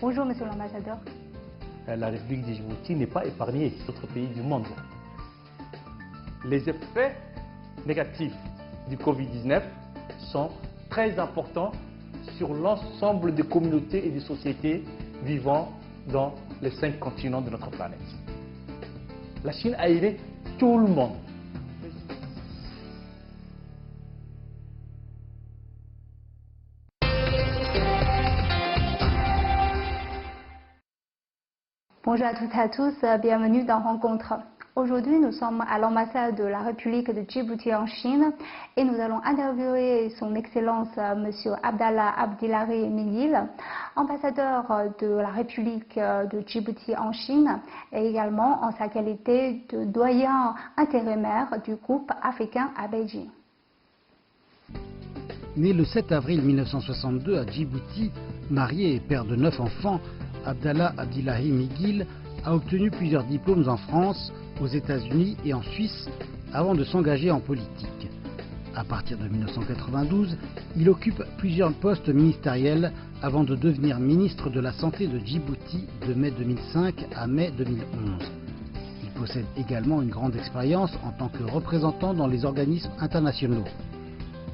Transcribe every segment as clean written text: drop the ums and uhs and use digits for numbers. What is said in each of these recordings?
Bonjour, monsieur l'ambassadeur. La République de Djibouti n'est pas épargnée d'autres pays du monde. Les effets négatifs du Covid-19 sont très importants sur l'ensemble des communautés et des sociétés vivant dans les 5 continents de notre planète. La Chine a aidé tout le monde. Bonjour à toutes et à tous, bienvenue dans Rencontre. Aujourd'hui, nous sommes à l'ambassade de la République de Djibouti en Chine et nous allons interviewer son Excellence Monsieur Abdallah Abdillahi Miguel, ambassadeur de la République de Djibouti en Chine et également en sa qualité de doyen intérimaire du groupe africain à Beijing. Né le 7 avril 1962 à Djibouti, marié et père de 9 enfants, Abdallah Abdillahi Miguel a obtenu plusieurs diplômes en France, aux États-Unis et en Suisse avant de s'engager en politique. À partir de 1992, il occupe plusieurs postes ministériels avant de devenir ministre de la Santé de Djibouti de mai 2005 à mai 2011. Il possède également une grande expérience en tant que représentant dans les organismes internationaux.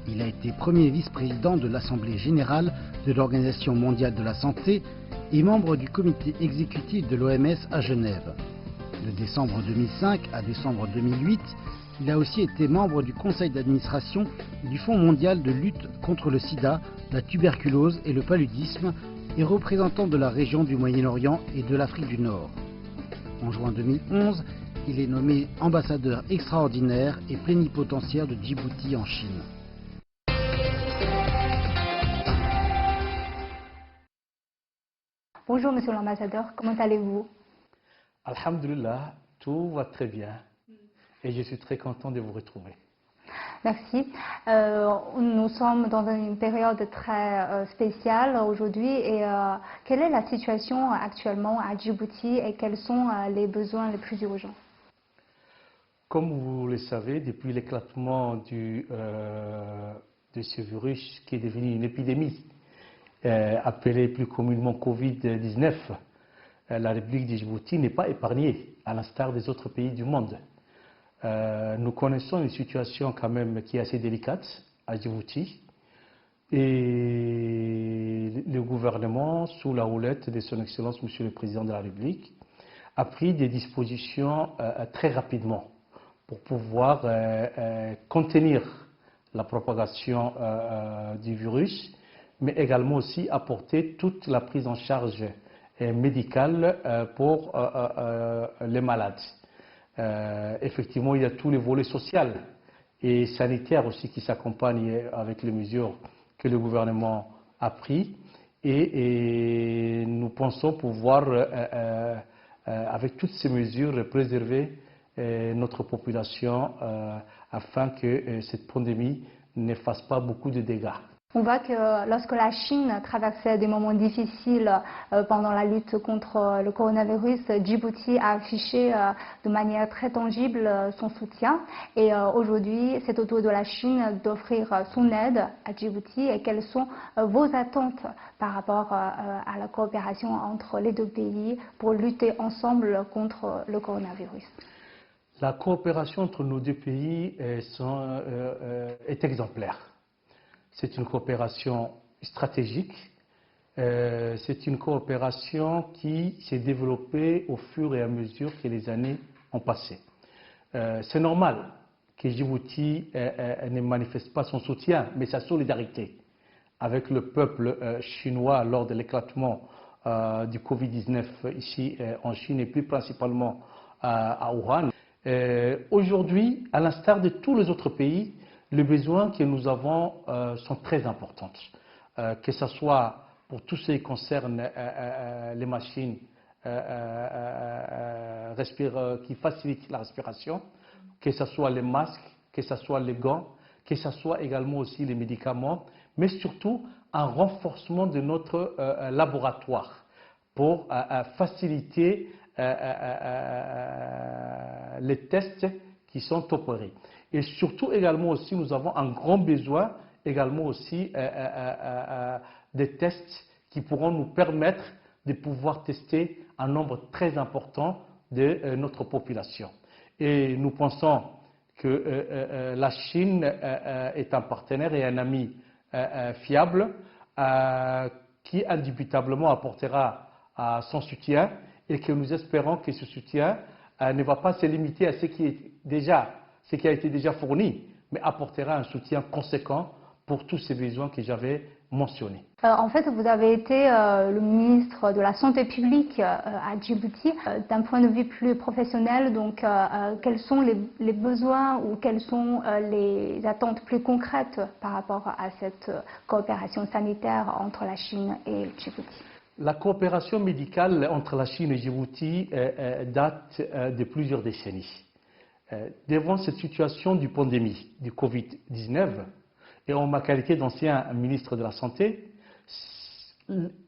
Il a été premier vice-président de l'Assemblée générale de l'Organisation mondiale de la santé et membre du comité exécutif de l'OMS à Genève. De décembre 2005 à décembre 2008, il a aussi été membre du conseil d'administration du Fonds mondial de lutte contre le sida, la tuberculose et le paludisme et représentant de la région du Moyen-Orient et de l'Afrique du Nord. En juin 2011, il est nommé ambassadeur extraordinaire et plénipotentiaire de Djibouti en Chine. Bonjour, monsieur l'ambassadeur, comment allez-vous? Alhamdulillah, tout va très bien et je suis très content de vous retrouver. Merci. Nous sommes dans une période très spéciale aujourd'hui et quelle est la situation actuellement à Djibouti et quels sont les besoins les plus urgents? Comme vous le savez, depuis l'éclatement de ce virus qui est devenu une épidémie, appelée plus communément Covid-19, la République de Djibouti n'est pas épargnée, à l'instar des autres pays du monde. Nous connaissons une situation quand même qui est assez délicate à Djibouti et le gouvernement, sous la houlette de son Excellence Monsieur le Président de la République, a pris des dispositions très rapidement pour pouvoir contenir la propagation du virus, mais également aussi apporter toute la prise en charge médicale pour les malades. Effectivement, il y a tous les volets sociaux et sanitaires aussi qui s'accompagnent avec les mesures que le gouvernement a prises et nous pensons pouvoir, avec toutes ces mesures, préserver notre population afin que cette pandémie ne fasse pas beaucoup de dégâts. On voit que lorsque la Chine traversait des moments difficiles pendant la lutte contre le coronavirus, Djibouti a affiché de manière très tangible son soutien. Et aujourd'hui, c'est au tour de la Chine d'offrir son aide à Djibouti. Et quelles sont vos attentes par rapport à la coopération entre les deux pays pour lutter ensemble contre le coronavirus? La coopération entre nos deux pays est exemplaire. C'est une coopération stratégique, c'est une coopération qui s'est développée au fur et à mesure que les années ont passé. C'est normal que Djibouti ne manifeste pas son soutien, mais sa solidarité avec le peuple chinois lors de l'éclatement du Covid-19 ici en Chine et plus principalement à Wuhan. Aujourd'hui, à l'instar de tous les autres pays, les besoins que nous avons sont très importants, que ce soit pour tout ce qui concerne les machines qui facilitent la respiration, que ce soit les masques, que ce soit les gants, que ce soit également aussi les médicaments, mais surtout un renforcement de notre laboratoire pour faciliter les tests qui sont opérés. Et surtout également aussi, nous avons un grand besoin également aussi des tests qui pourront nous permettre de pouvoir tester un nombre très important de notre population. Et nous pensons que la Chine est un partenaire et un ami fiable qui indubitablement apportera son soutien et que nous espérons que ce soutien ne va pas se limiter à ce qui a été déjà fourni, mais apportera un soutien conséquent pour tous ces besoins que j'avais mentionnés. En fait, vous avez été le ministre de la Santé publique à Djibouti. D'un point de vue plus professionnel, donc, quels sont les besoins ou quelles sont les attentes plus concrètes par rapport à cette coopération sanitaire entre la Chine et Djibouti? La coopération médicale entre la Chine et Djibouti date de plusieurs décennies. Devant cette situation de pandémie du Covid-19, et en ma qualité d'ancien ministre de la Santé,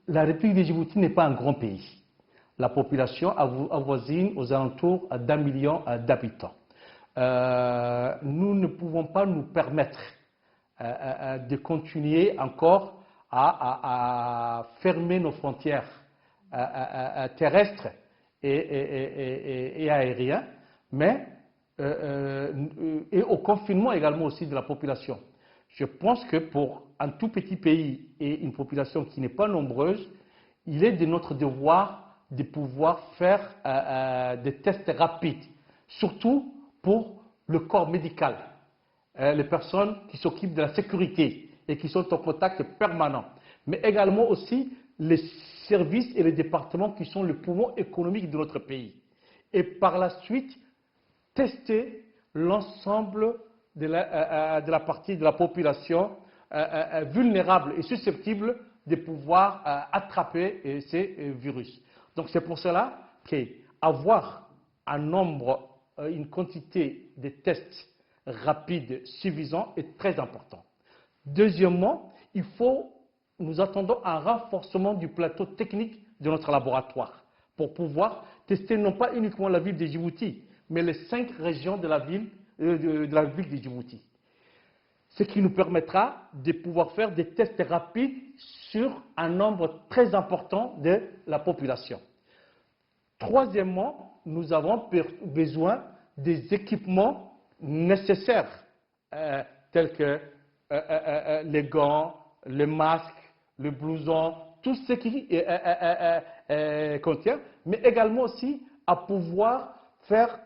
la République de Djibouti n'est pas un grand pays. La population avoisine aux alentours d'1 million d'habitants. Nous ne pouvons pas nous permettre de continuer encore à fermer nos frontières terrestres et aériennes, mais et au confinement également aussi de la population. Je pense que pour un tout petit pays et une population qui n'est pas nombreuse, il est de notre devoir de pouvoir faire des tests rapides, surtout pour le corps médical, les personnes qui s'occupent de la sécurité et qui sont en contact permanent, mais également aussi les services et les départements qui sont le poumon économique de notre pays. Et par la suite, tester l'ensemble de la partie de la population vulnérable et susceptible de pouvoir attraper ces virus. Donc c'est pour cela qu'avoir un nombre, une quantité de tests rapides suffisants est très important. Deuxièmement, nous attendons un renforcement du plateau technique de notre laboratoire pour pouvoir tester non pas uniquement la ville de Djibouti, mais les 5 régions de la ville de la République de Djibouti. Ce qui nous permettra de pouvoir faire des tests rapides sur un nombre très important de la population. Troisièmement, nous avons besoin des équipements nécessaires, tels que les gants, les masques, le blouson, tout ce qui contient, mais également aussi à pouvoir faire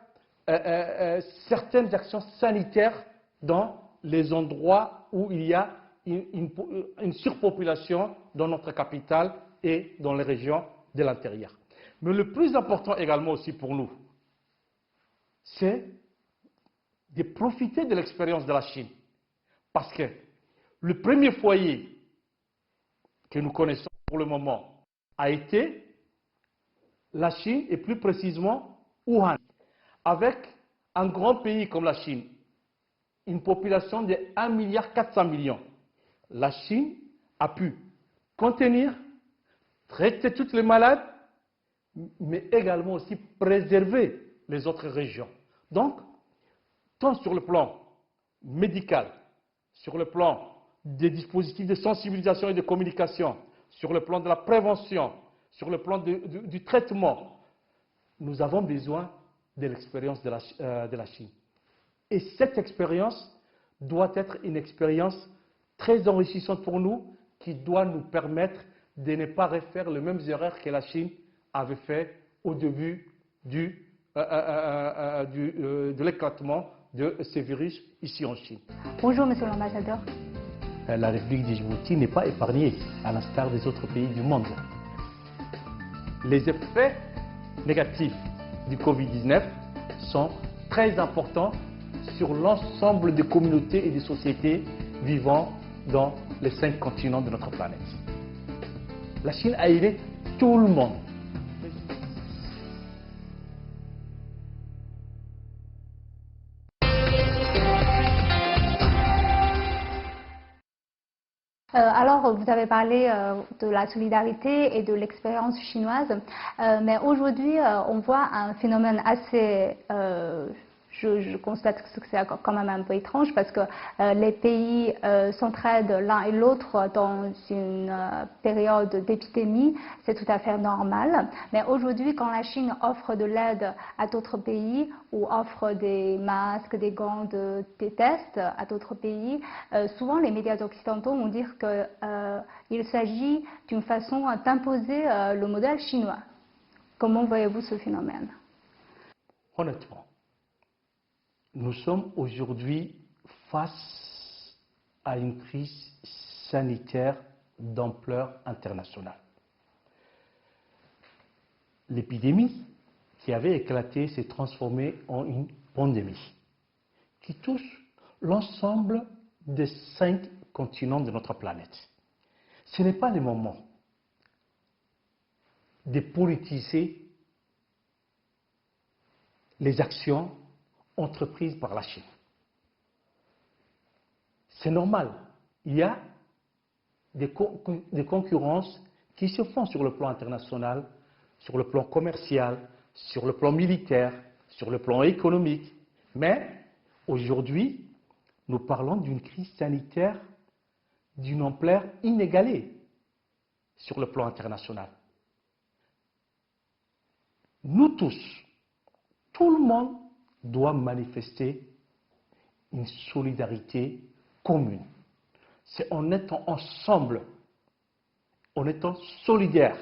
certaines actions sanitaires dans les endroits où il y a une surpopulation dans notre capitale et dans les régions de l'intérieur. Mais le plus important également aussi pour nous, c'est de profiter de l'expérience de la Chine. Parce que le premier foyer que nous connaissons pour le moment a été la Chine et plus précisément Wuhan. Avec un grand pays comme la Chine, une population de 1,4 milliard, la Chine a pu contenir, traiter toutes les malades, mais également aussi préserver les autres régions. Donc, tant sur le plan médical, sur le plan des dispositifs de sensibilisation et de communication, sur le plan de la prévention, sur le plan du traitement, nous avons besoin de l'expérience de la Chine. Et cette expérience doit être une expérience très enrichissante pour nous, qui doit nous permettre de ne pas refaire les mêmes erreurs que la Chine avait fait au début de l'éclatement de ces virus ici en Chine. Bonjour, monsieur l'ambassadeur. La République de Djibouti n'est pas épargnée, à l'instar des autres pays du monde. Les effets négatifs du Covid-19 sont très importants sur l'ensemble des communautés et des sociétés vivant dans les 5 continents de notre planète. La Chine a aidé tout le monde. Alors, vous avez parlé de la solidarité et de l'expérience chinoise, mais aujourd'hui, on voit un phénomène assez je constate que c'est quand même un peu étrange parce que les pays s'entraident l'un et l'autre dans une période d'épidémie, c'est tout à fait normal. Mais aujourd'hui, quand la Chine offre de l'aide à d'autres pays ou offre des masques, des gants, des tests à d'autres pays, souvent les médias occidentaux vont dire qu'il s'agit d'une façon d'imposer le modèle chinois. Comment voyez-vous ce phénomène? Honnêtement, nous sommes aujourd'hui face à une crise sanitaire d'ampleur internationale. L'épidémie qui avait éclaté s'est transformée en une pandémie qui touche l'ensemble des 5 continents de notre planète. Ce n'est pas le moment de politiser les actions entreprises par la Chine. C'est normal. Il y a des concurrences qui se font sur le plan international, sur le plan commercial, sur le plan militaire, sur le plan économique. Mais aujourd'hui, nous parlons d'une crise sanitaire d'une ampleur inégalée sur le plan international. Nous tous, tout le monde doit manifester une solidarité commune. C'est en étant ensemble, en étant solidaires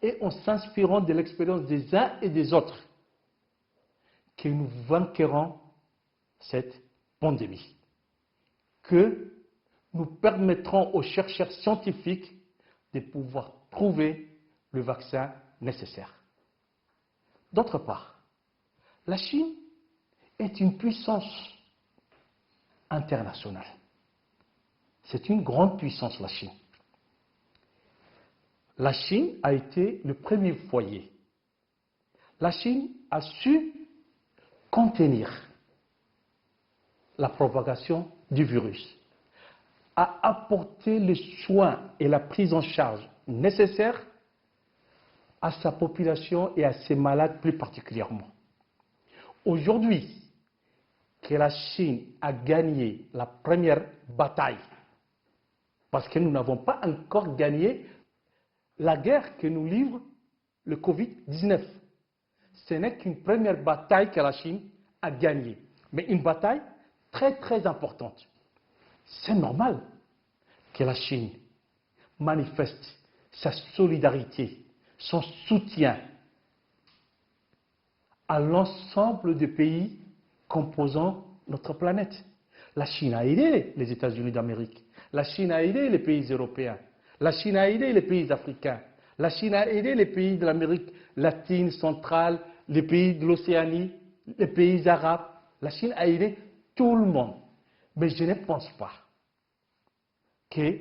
et en s'inspirant de l'expérience des uns et des autres que nous vaincrons cette pandémie, que nous permettrons aux chercheurs scientifiques de pouvoir trouver le vaccin nécessaire. D'autre part, la Chine est une puissance internationale. C'est une grande puissance, la Chine. La Chine a été le premier foyer. La Chine a su contenir la propagation du virus, a apporté les soins et la prise en charge nécessaires à sa population et à ses malades plus particulièrement. Aujourd'hui, que la Chine a gagné la première bataille, parce que nous n'avons pas encore gagné la guerre que nous livre le Covid-19. Ce n'est qu'une première bataille que la Chine a gagnée, mais une bataille très très importante. C'est normal que la Chine manifeste sa solidarité, son soutien à l'ensemble des pays composant notre planète. La Chine a aidé les États-Unis d'Amérique, la Chine a aidé les pays européens, la Chine a aidé les pays africains, la Chine a aidé les pays de l'Amérique latine, centrale, les pays de l'Océanie, les pays arabes. La Chine a aidé tout le monde. Mais je ne pense pas que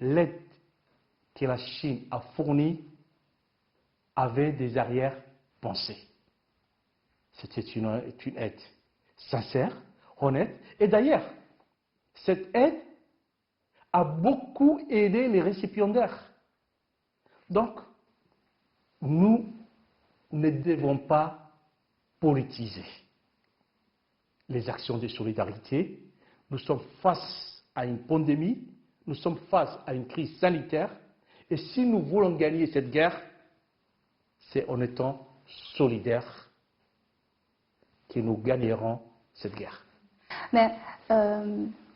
l'aide que la Chine a fournie avait des arrière-pensées. C'était une aide sincère, honnête. Et d'ailleurs, cette aide a beaucoup aidé les récipiendaires. Donc, nous ne devons pas politiser les actions de solidarité. Nous sommes face à une pandémie, nous sommes face à une crise sanitaire, et si nous voulons gagner cette guerre, c'est en étant solidaires que nous gagnerons cette guerre. Mais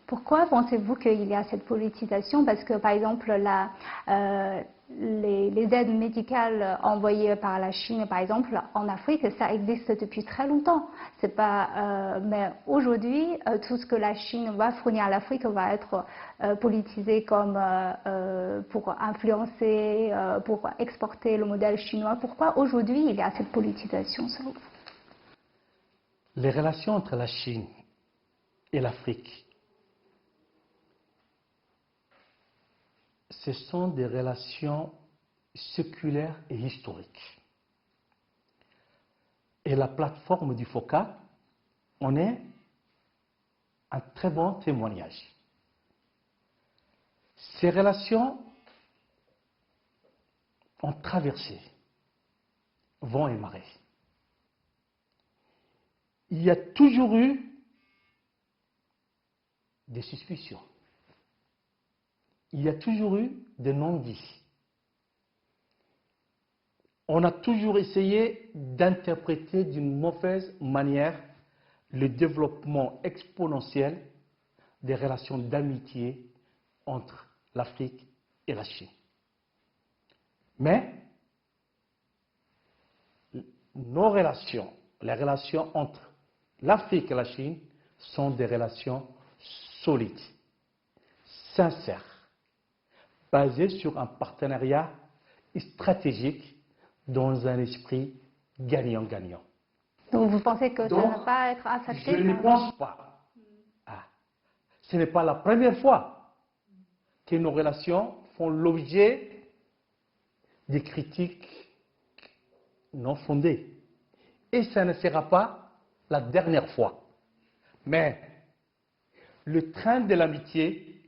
pourquoi pensez-vous qu'il y a cette politisation? Parce que, par exemple, les aides médicales envoyées par la Chine, par exemple, en Afrique, ça existe depuis très longtemps. C'est pas, mais aujourd'hui, tout ce que la Chine va fournir à l'Afrique va être politisé comme pour influencer, pour exporter le modèle chinois. Pourquoi aujourd'hui il y a cette politisation, selon vous? Les relations entre la Chine et l'Afrique, ce sont des relations séculaires et historiques. Et la plateforme du FOCAC en est un très bon témoignage. Ces relations ont traversé vents et marées. il y a toujours eu des suspicions. Il y a toujours eu des non-dits. On a toujours essayé d'interpréter d'une mauvaise manière le développement exponentiel des relations d'amitié entre l'Afrique et la Chine. Mais nos relations, les relations entre l'Afrique et la Chine sont des relations solides, sincères, basées sur un partenariat stratégique dans un esprit gagnant-gagnant. Donc vous pensez que Donc, ça ne va pas être affecté? Je ne pense pas. Ce n'est pas la première fois que nos relations font l'objet des critiques non fondées. Et ça ne sera pas la dernière fois. Mais le train de l'amitié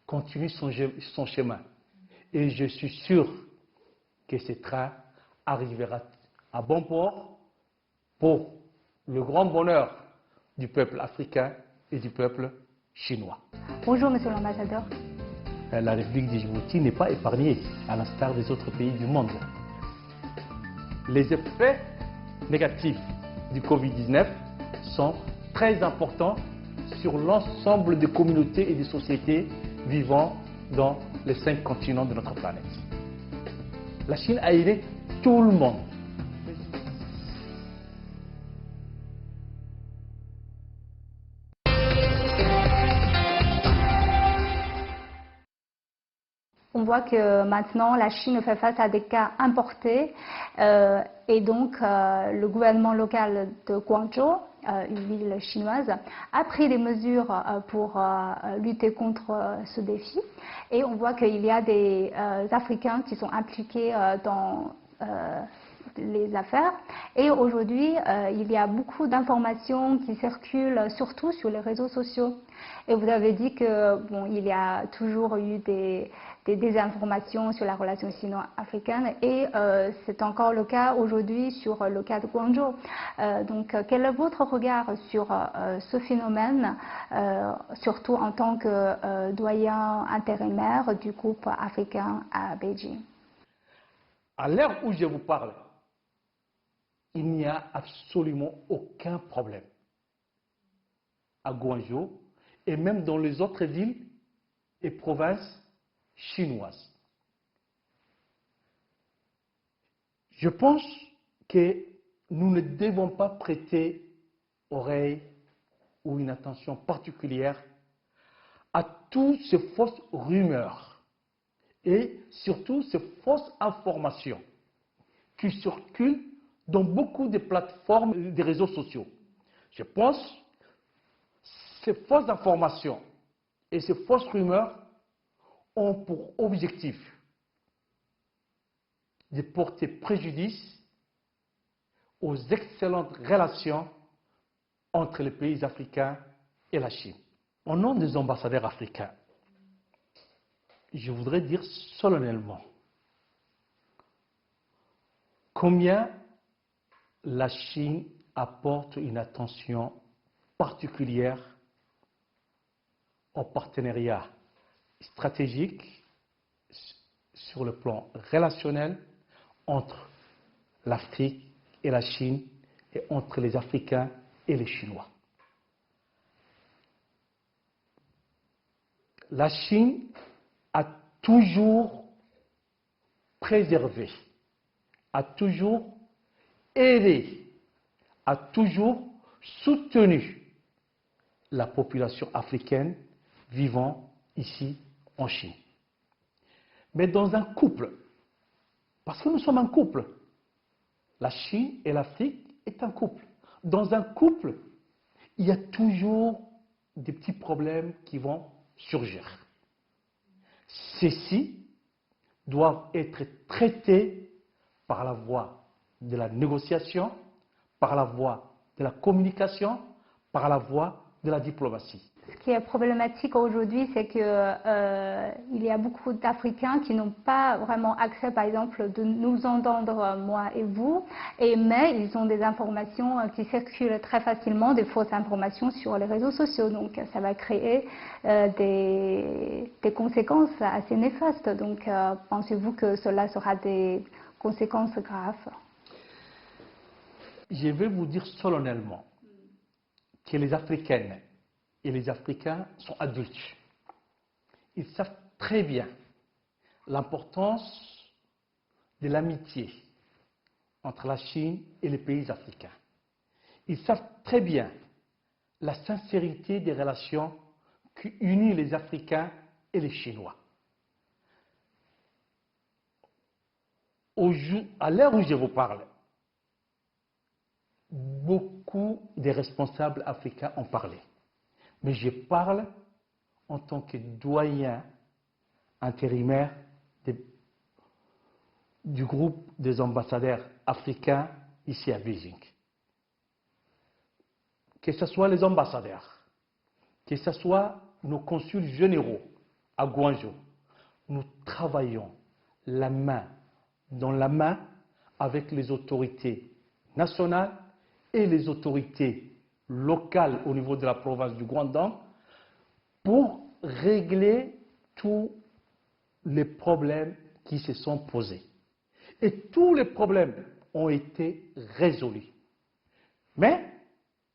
continue son chemin. Et je suis sûr que ce train arrivera à bon port pour le grand bonheur du peuple africain et du peuple chinois. Bonjour, monsieur l'ambassadeur. La République de Djibouti n'est pas épargnée, à l'instar des autres pays du monde. Les effets négatifs du Covid-19 sont très importants sur l'ensemble des communautés et des sociétés vivant dans les 5 continents de notre planète. La Chine a aidé tout le monde. On voit que maintenant la Chine fait face à des cas importés et donc le gouvernement local de Guangzhou, une ville chinoise, a pris des mesures pour lutter contre ce défi. Et on voit qu'il y a des Africains qui sont impliqués dans les affaires. Et aujourd'hui, il y a beaucoup d'informations qui circulent, surtout sur les réseaux sociaux. Et vous avez dit que bon, il y a toujours eu des désinformations sur la relation sino-africaine et c'est encore le cas aujourd'hui sur le cas de Guangzhou. Donc, quel est votre regard sur ce phénomène, surtout en tant que doyen intérimaire du groupe africain à Beijing? À l'heure où je vous parle, il n'y a absolument aucun problème à Guangzhou et même dans les autres villes et provinces chinoises. Je pense que nous ne devons pas prêter oreille ou une attention particulière à toutes ces fausses rumeurs et surtout ces fausses informations qui circulent dans beaucoup de plateformes des réseaux sociaux. Je pense que ces fausses informations et ces fausses rumeurs ont pour objectif de porter préjudice aux excellentes relations entre les pays africains et la Chine. Au nom des ambassadeurs africains, je voudrais dire solennellement combien la Chine apporte une attention particulière au partenariat stratégique sur le plan relationnel entre l'Afrique et la Chine et entre les Africains et les Chinois. La Chine a toujours préservé, a toujours aidé, a toujours soutenu la population africaine vivant ici en Chine. Mais dans un couple, parce que nous sommes un couple, la Chine et l'Afrique est un couple. Dans un couple, il y a toujours des petits problèmes qui vont surgir. Ceux-ci doivent être traités par la voie de la négociation, par la voie de la communication, par la voie de la diplomatie. Ce qui est problématique aujourd'hui, c'est qu'il y a beaucoup d'Africains qui n'ont pas vraiment accès, par exemple, de nous entendre, moi et vous, mais ils ont des informations qui circulent très facilement, des fausses informations sur les réseaux sociaux. Donc ça va créer des conséquences assez néfastes. Donc pensez-vous que cela sera des conséquences graves? Je vais vous dire solennellement que les Africaines et les Africains sont adultes. Ils savent très bien l'importance de l'amitié entre la Chine et les pays africains. Ils savent très bien la sincérité des relations qui unissent les Africains et les Chinois. À l'heure où je vous parle, beaucoup des responsables africains ont parlé. Mais je parle en tant que doyen intérimaire du groupe des ambassadeurs africains ici à Beijing. Que ce soit les ambassadeurs, que ce soit nos consuls généraux à Guangzhou, nous travaillons la main dans la main avec les autorités nationales et les autorités locales au niveau de la province du Guangdong pour régler tous les problèmes qui se sont posés. Et tous les problèmes ont été résolus. Mais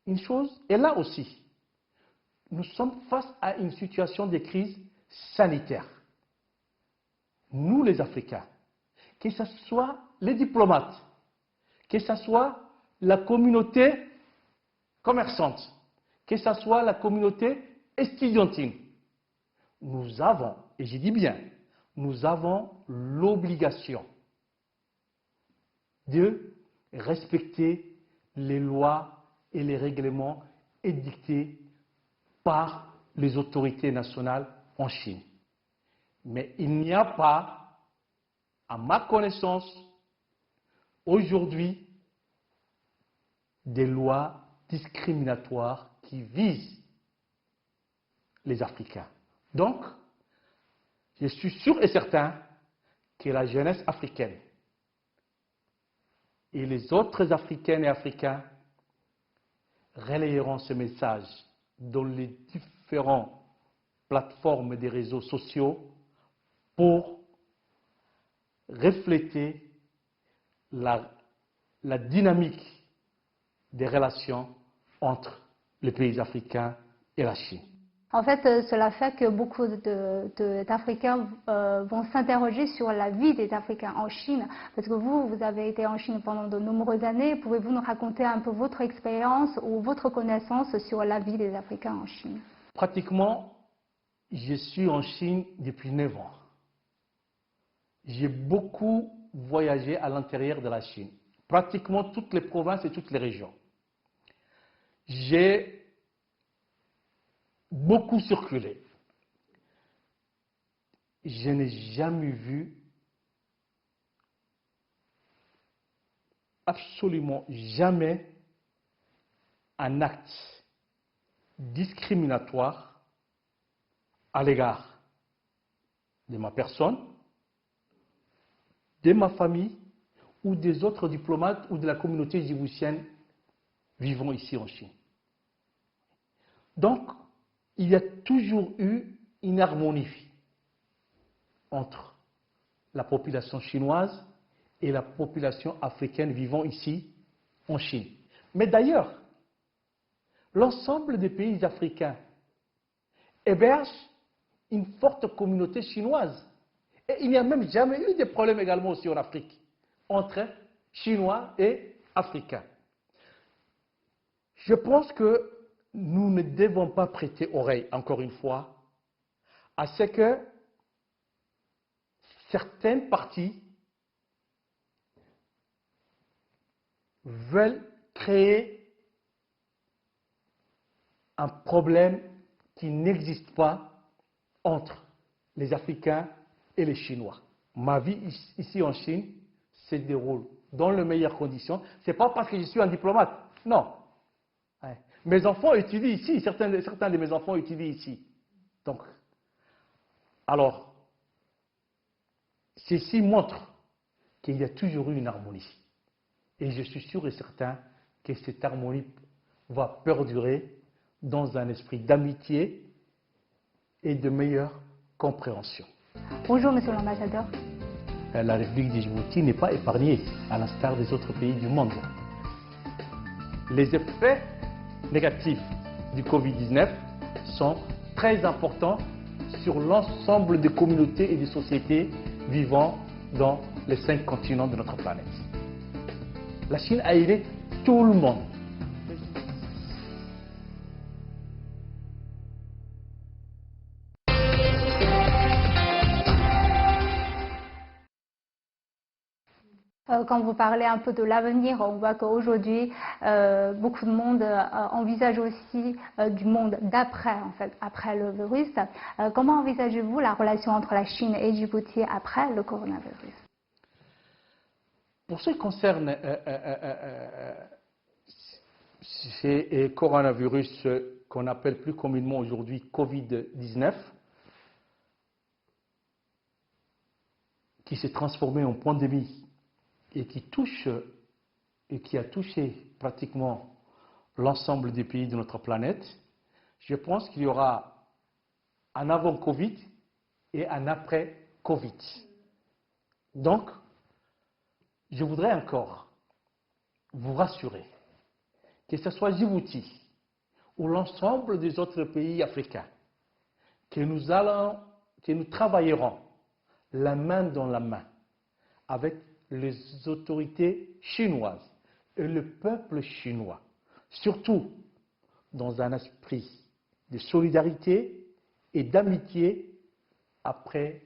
une chose est là aussi. Nous sommes face à une situation de crise sanitaire. Nous les Africains, que ce soit les diplomates, que ce soit la communauté commerçante, que ce soit la communauté estudiantine, nous avons, et je dis bien, nous avons l'obligation de respecter les lois et les règlements édictés par les autorités nationales en Chine. Mais il n'y a pas, à ma connaissance, aujourd'hui, des lois discriminatoires qui visent les Africains. Donc, je suis sûr et certain que la jeunesse africaine et les autres Africaines et Africains relayeront ce message dans les différentes plateformes des réseaux sociaux pour refléter la dynamique des relations entre les pays africains et la Chine. En fait, cela fait que beaucoup d'Africains vont s'interroger sur la vie des Africains en Chine. Parce que vous avez été en Chine pendant de nombreuses années. Pouvez-vous nous raconter un peu votre expérience ou votre connaissance sur la vie des Africains en Chine? Pratiquement, je suis en Chine depuis 9 ans. J'ai beaucoup voyagé à l'intérieur de la Chine. Pratiquement toutes les provinces et toutes les régions. J'ai beaucoup circulé. Je n'ai jamais vu, absolument jamais, un acte discriminatoire à l'égard de ma personne, de ma famille ou des autres diplomates ou de la communauté djiboutienne vivant ici en Chine. Donc, il y a toujours eu une harmonie entre la population chinoise et la population africaine vivant ici en Chine. Mais d'ailleurs, l'ensemble des pays africains hébergent une forte communauté chinoise. Et il n'y a même jamais eu de problème également aussi en Afrique entre Chinois et Africains. Je pense que nous ne devons pas prêter oreille, encore une fois, à ce que certaines parties veulent créer un problème qui n'existe pas entre les Africains et les Chinois. Ma vie ici en Chine se déroule dans les meilleures conditions. Ce n'est pas parce que je suis un diplomate, non. Mes enfants étudient ici, certains de mes enfants étudient ici. Donc, alors, ceci montre qu'il y a toujours eu une harmonie. Et je suis sûr et certain que cette harmonie va perdurer dans un esprit d'amitié et de meilleure compréhension. Bonjour, Monsieur l'ambassadeur. La République de Djibouti n'est pas épargnée, à l'instar des autres pays du monde. Les effets négatifs du Covid-19 sont très importants sur l'ensemble des communautés et des sociétés vivant dans les 5 continents de notre planète. La Chine a aidé tout le monde. Quand vous parlez un peu de l'avenir, on voit qu'aujourd'hui, beaucoup de monde envisage aussi du monde d'après, en fait, après le virus. Comment envisagez-vous la relation entre la Chine et Djibouti après le coronavirus? Pour ce qui concerne ces coronavirus qu'on appelle plus communément aujourd'hui Covid-19, qui s'est transformé en pandémie et qui a touché pratiquement l'ensemble des pays de notre planète, je pense qu'il y aura un avant-Covid et un après-Covid. Donc, je voudrais encore vous rassurer que ce soit Djibouti ou l'ensemble des autres pays africains, que nous travaillerons la main dans la main avec les autorités chinoises et le peuple chinois, surtout dans un esprit de solidarité et d'amitié après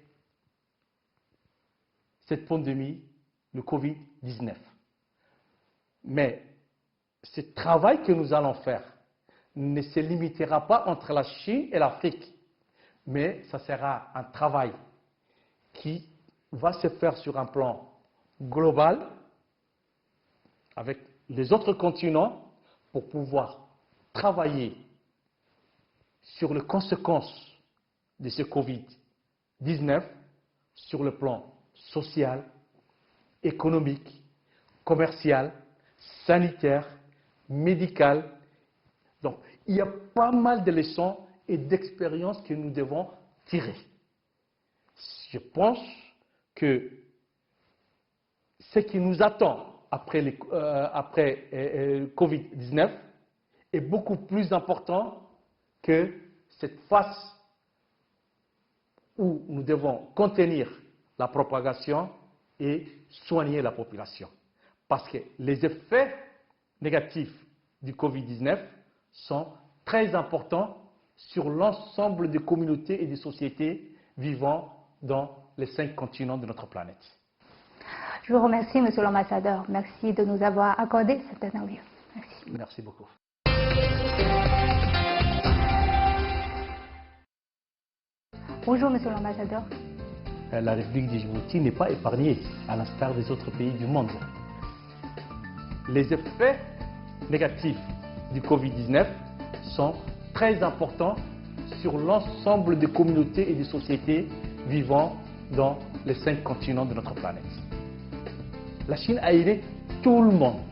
cette pandémie, le Covid-19. Mais ce travail que nous allons faire ne se limitera pas entre la Chine et l'Afrique, mais ça sera un travail qui va se faire sur un plan global avec les autres continents pour pouvoir travailler sur les conséquences de ce Covid-19 sur le plan social, économique, commercial, sanitaire, médical. Donc, il y a pas mal de leçons et d'expériences que nous devons tirer. Je pense que ce qui nous attend après Covid-19 est beaucoup plus important que cette phase où nous devons contenir la propagation et soigner la population. Parce que les effets négatifs du Covid-19 sont très importants sur l'ensemble des communautés et des sociétés vivant dans les 5 continents de notre planète. Je vous remercie, Monsieur l'ambassadeur. Merci de nous avoir accordé cette interview. Merci. Merci beaucoup. Bonjour, Monsieur l'ambassadeur. La République de Djibouti n'est pas épargnée, à l'instar des autres pays du monde. Les effets négatifs du Covid-19 sont très importants sur l'ensemble des communautés et des sociétés vivant dans les 5 continents de notre planète. La Chine a aidé tout le monde.